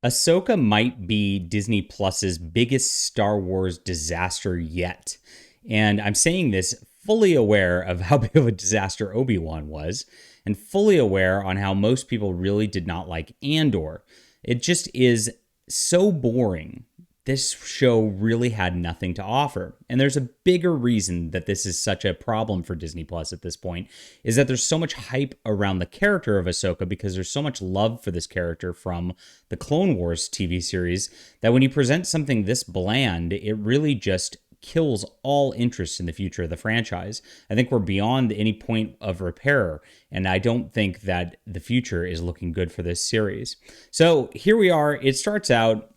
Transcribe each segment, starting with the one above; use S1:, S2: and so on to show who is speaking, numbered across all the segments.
S1: Ahsoka might be Disney Plus's biggest Star Wars disaster yet. And I'm saying this fully aware of how big of a disaster Obi-Wan was, and fully aware on how most people really did not like Andor. It just is so boring. This show really had nothing to offer. And there's a bigger reason that this is such a problem for Disney Plus at this point, is that there's so much hype around the character of Ahsoka because there's so much love for this character from the Clone Wars TV series that when you present something this bland, it really just kills all interest in the future of the franchise. I think we're beyond any point of repair, and I don't think that the future is looking good for this series. So here we are. It starts out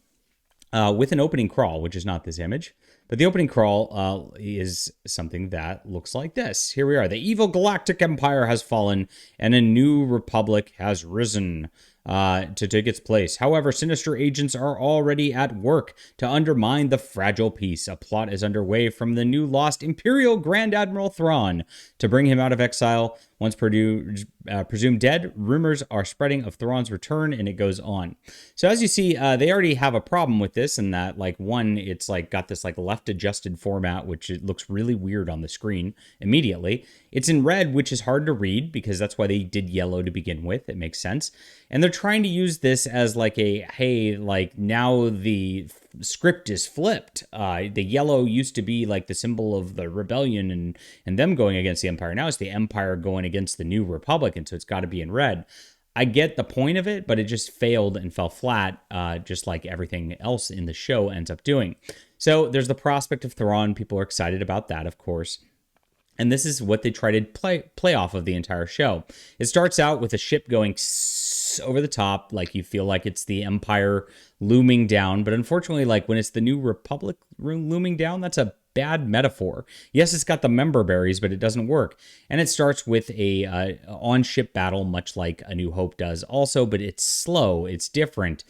S1: with an opening crawl, which is not this image. But the opening crawl is something that looks like this. Here we are. The evil galactic empire has fallen, and a new republic has risen to take its place. However, sinister agents are already at work to undermine the fragile peace. A plot is underway from the new lost Imperial Grand Admiral Thrawn to bring him out of exile. Once presumed dead, rumors are spreading of Thrawn's return, and it goes on. So as you see, they already have a problem with this, in that, like, one, it's like got this like left-adjusted format, which it looks really weird on the screen immediately. It's in red, which is hard to read because that's why they did yellow to begin with. It makes sense. And they're trying to use this as like a, hey, like now the script is flipped. The yellow used to be like the symbol of the rebellion and them going against the Empire. Now it's the Empire going against the New Republic, and so it's got to be in red. I get the point of it, but it just failed and fell flat, just like everything else in the show ends up doing. So there's the prospect of Thrawn. People are excited about that, of course. And this is what they try to play off of the entire show. It starts out with a ship going over the top, like you feel like it's the Empire looming down. But unfortunately, like when it's the New Republic looming down, that's a bad metaphor. Yes, it's got the member berries, but it doesn't work. And it starts with a on-ship battle, much like A New Hope does also, but it's slow, it's different.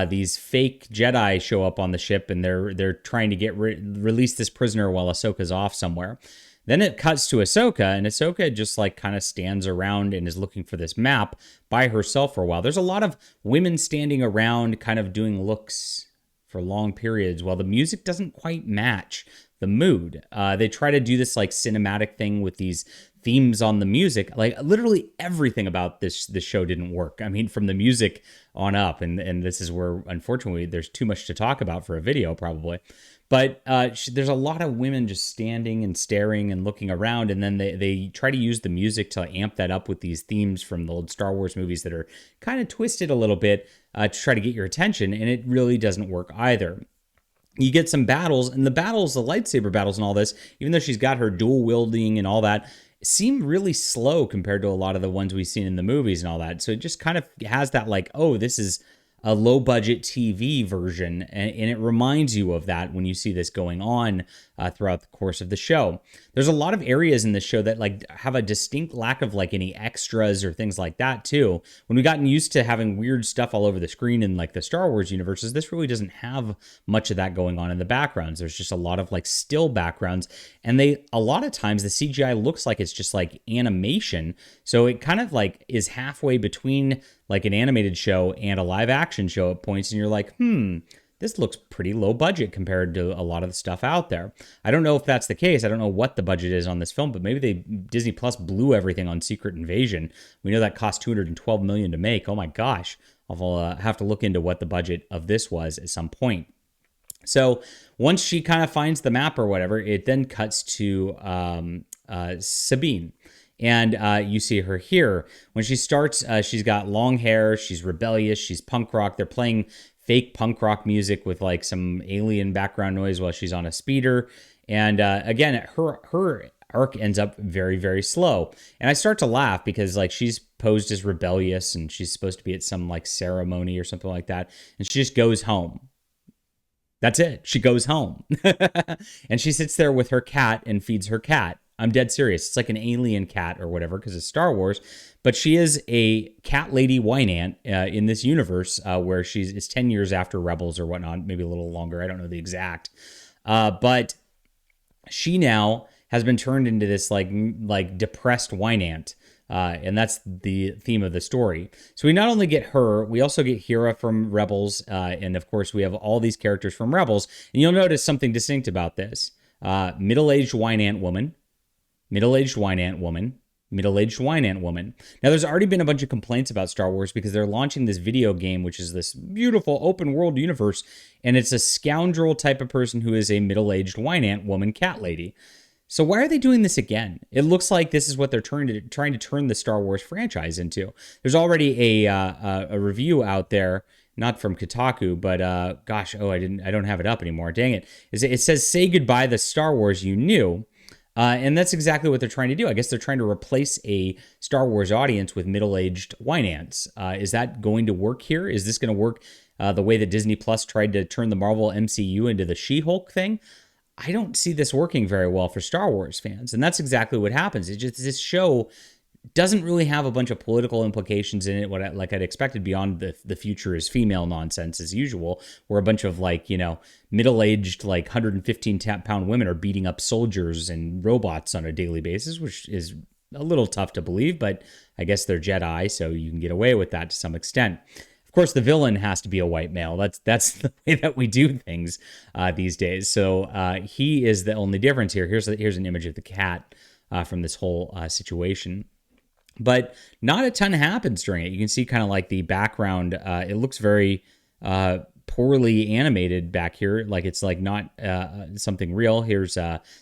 S1: These fake Jedi show up on the ship, and they're trying to release this prisoner while Ahsoka's off somewhere. Then it cuts to Ahsoka, and Ahsoka just like kind of stands around and is looking for this map by herself for a while. There's a lot of women standing around kind of doing looks for long periods while the music doesn't quite match the mood. They try to do this like cinematic thing with these themes on the music. Like literally everything about this show didn't work. I mean, from the music on up, and this is where unfortunately there's too much to talk about for a video probably. But there's a lot of women just standing and staring and looking around, and then they try to use the music to amp that up with these themes from the old Star Wars movies that are kind of twisted a little bit to try to get your attention, and it really doesn't work either. You get some battles, and the lightsaber battles and all this, even though she's got her dual wielding and all that, seem really slow compared to a lot of the ones we've seen in the movies and all that. So it just kind of has that like, oh, this is a low budget TV version, and it reminds you of that when you see this going on throughout the course of the show. There's a lot of areas in the show that like have a distinct lack of like any extras or things like that too. When we've gotten used to having weird stuff all over the screen in like the Star Wars universes, this really doesn't have much of that going on in the backgrounds. There's just a lot of like still backgrounds, and a lot of times the CGI looks like it's just like animation, so it kind of like is halfway between like an animated show and a live action show at points, and you're like, this looks pretty low budget compared to a lot of the stuff out there. I don't know if that's the case. I don't know what the budget is on this film, but maybe Disney Plus blew everything on Secret Invasion. We know that cost $212 million to make. Oh my gosh. I'll have to look into what the budget of this was at some point. So once she kind of finds the map or whatever, it then cuts to Sabine. And you see her here. When she starts, she's got long hair, she's rebellious, she's punk rock. They're playing fake punk rock music with like some alien background noise while she's on a speeder. And again, her arc ends up very, very slow. And I start to laugh because like she's posed as rebellious and she's supposed to be at some like ceremony or something like that. And she just goes home. That's it. She goes home. And she sits there with her cat and feeds her cat. I'm dead serious. It's like an alien cat or whatever because it's Star Wars. But she is a cat lady wine ant in this universe where it's 10 years after Rebels or whatnot, maybe a little longer. I don't know the exact. But she now has been turned into this like depressed wine ant And that's the theme of the story. So we not only get her, we also get Hera from Rebels. And of course, we have all these characters from Rebels. And you'll notice something distinct about this. Middle-aged wine ant woman, middle-aged wine ant woman, middle-aged wine ant woman. Now, there's already been a bunch of complaints about Star Wars because they're launching this video game, which is this beautiful open world universe, and it's a scoundrel type of person who is a middle-aged wine ant woman cat lady. So why are they doing this again? It looks like this is what they're trying to turn the Star Wars franchise into. There's already a review out there, not from Kotaku, but I don't have it up anymore. Dang it! It says "Say goodbye to Star Wars you knew." And that's exactly what they're trying to do. I guess they're trying to replace a Star Wars audience with middle-aged wine ants. Is that going to work here? Is this going to work the way that Disney Plus tried to turn the Marvel MCU into the She-Hulk thing? I don't see this working very well for Star Wars fans. And that's exactly what happens. It's just this show doesn't really have a bunch of political implications in it, like I'd expected beyond the future is female nonsense as usual, where a bunch of middle-aged 115-pound women are beating up soldiers and robots on a daily basis, which is a little tough to believe, but I guess they're Jedi, so you can get away with that to some extent. Of course, the villain has to be a white male. That's the way that we do things these days. So he is the only difference here. Here's an image of the cat from this whole situation. But not a ton happens during it. You can see kind of like the background. It looks very poorly animated back here. Like it's like not something real. Here's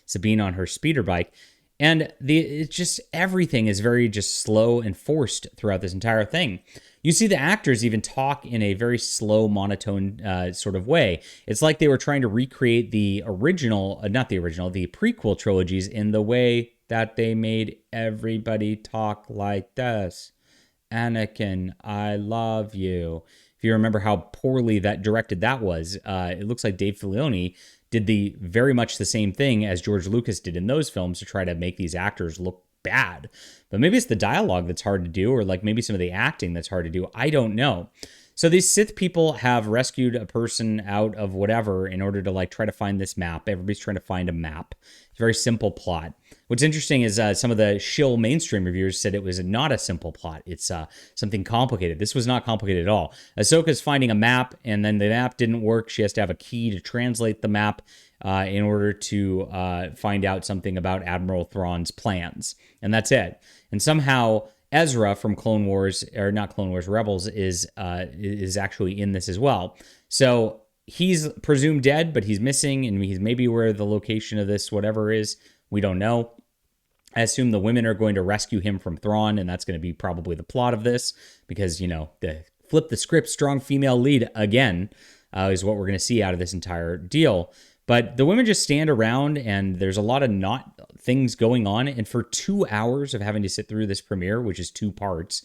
S1: Sabine on her speeder bike. And it's just everything is very just slow and forced throughout this entire thing. You see the actors even talk in a very slow, monotone sort of way. It's like they were trying to recreate the prequel trilogies in the way that they made everybody talk like this. Anakin, I love you. If you remember how poorly that directed that was, it looks like Dave Filoni did very much the same thing as George Lucas did in those films to try to make these actors look bad. But maybe it's the dialogue that's hard to do, or maybe some of the acting that's hard to do. I don't know. So these Sith people have rescued a person out of whatever in order to try to find this map. Everybody's trying to find a map. It's a very simple plot. What's interesting is some of the shill mainstream reviewers said it was not a simple plot. It's something complicated. This was not complicated at all. Ahsoka's finding a map, and then the map didn't work. She has to have a key to translate the map in order to find out something about Admiral Thrawn's plans. And that's it. And somehow Ezra from Rebels is actually in this as well. So he's presumed dead, but he's missing, and he's maybe where the location of this whatever is. We don't know. I assume the women are going to rescue him from Thrawn, and that's going to be probably the plot of this, because, the flip the script, strong female lead again is what we're going to see out of this entire deal. But the women just stand around, and there's a lot of not things going on. And for 2 hours of having to sit through this premiere, which is 2 parts,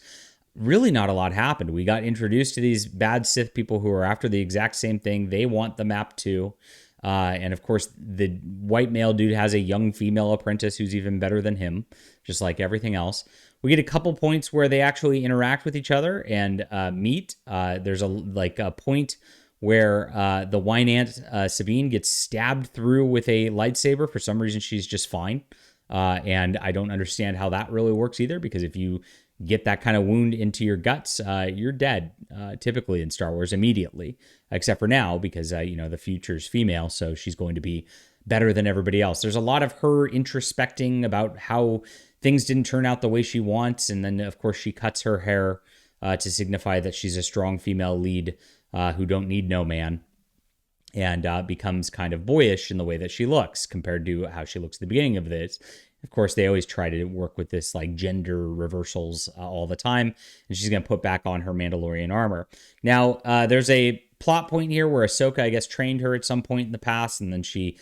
S1: really not a lot happened. We got introduced to these bad Sith people who are after the exact same thing. They want the map too. And of course, the white male dude has a young female apprentice who's even better than him, just like everything else. We get a couple points where they actually interact with each other and meet. There's a point where the wine ant Sabine gets stabbed through with a lightsaber. For some reason, she's just fine. And I don't understand how that really works either, because if you get that kind of wound into your guts, you're dead, typically in Star Wars immediately, except for now, because, the future's female, so she's going to be better than everybody else. There's a lot of her introspecting about how things didn't turn out the way she wants. And then, of course, she cuts her hair to signify that she's a strong female lead who don't need no man, and becomes kind of boyish in the way that she looks compared to how she looks at the beginning of this. Of course, they always try to work with this gender reversals all the time, and she's going to put back on her Mandalorian armor. Now, there's a plot point here where Ahsoka, I guess, trained her at some point in the past, and then she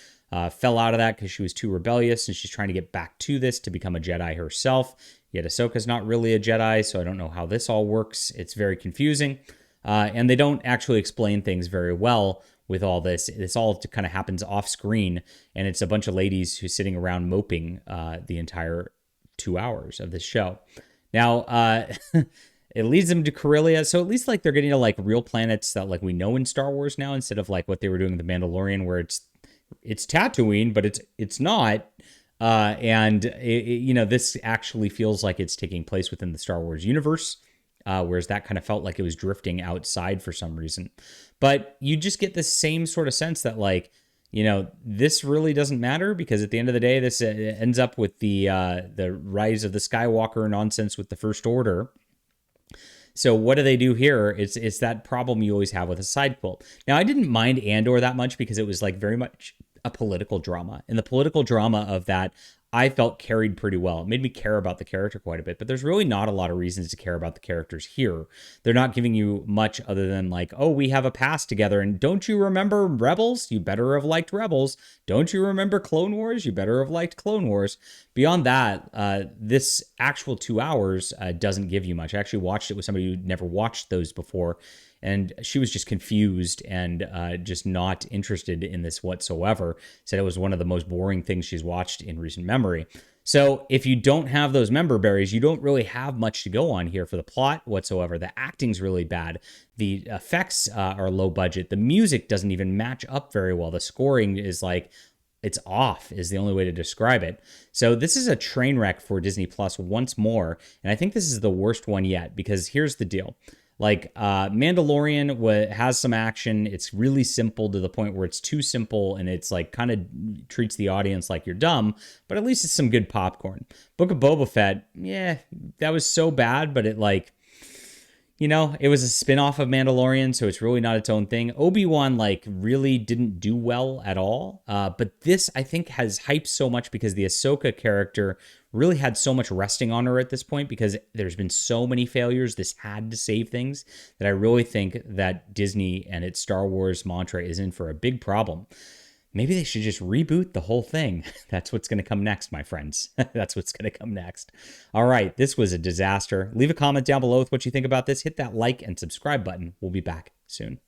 S1: fell out of that because she was too rebellious, and she's trying to get back to this to become a Jedi herself. Yet Ahsoka's not really a Jedi, so I don't know how this all works. It's very confusing, and they don't actually explain things very well with all this. This all kind of happens off screen, and it's a bunch of ladies who's sitting around moping the entire 2 hours of this show. Now, it leads them to Corellia, so at least they're getting to real planets that we know in Star Wars now, instead of what they were doing with The Mandalorian, where it's Tatooine, but it's not. And this actually feels like it's taking place within the Star Wars universe, whereas that kind of felt like it was drifting outside for some reason. But you just get the same sort of sense that this really doesn't matter, because at the end of the day, this ends up with the rise of the Skywalker nonsense with the First Order. So what do they do here? It's that problem you always have with a side quilt. Now, I didn't mind Andor that much because it was like very much a political drama. And the political drama of that, I felt carried pretty well. It made me care about the character quite a bit, but there's really not a lot of reasons to care about the characters here. They're not giving you much other than like, oh, we have a past together. And don't you remember Rebels? You better have liked Rebels. Don't you remember Clone Wars? You better have liked Clone Wars. Beyond that, this actual 2 hours doesn't give you much. I actually watched it with somebody who'd never watched those before, and she was just confused and just not interested in this whatsoever. Said it was one of the most boring things she's watched in recent memory. So if you don't have those member berries, you don't really have much to go on here for the plot whatsoever. The acting's really bad. The effects are low budget. The music doesn't even match up very well. The scoring is like, it's off is the only way to describe it. So this is a train wreck for Disney Plus once more. And I think this is the worst one yet, because here's the deal. Like Mandalorian has some action. It's really simple to the point where it's too simple, and it's like kind of treats the audience like you're dumb, but at least it's some good popcorn. Book of Boba Fett, yeah, that was so bad, but it was a spin-off of Mandalorian, so it's really not its own thing. Obi-Wan, really didn't do well at all. But this, I think, has hyped so much because the Ahsoka character really had so much resting on her at this point, because there's been so many failures. This had to save things, that I really think that Disney and its Star Wars mantra is in for a big problem. Maybe they should just reboot the whole thing. That's what's going to come next, my friends. That's what's going to come next. All right, this was a disaster. Leave a comment down below with what you think about this. Hit that like and subscribe button. We'll be back soon.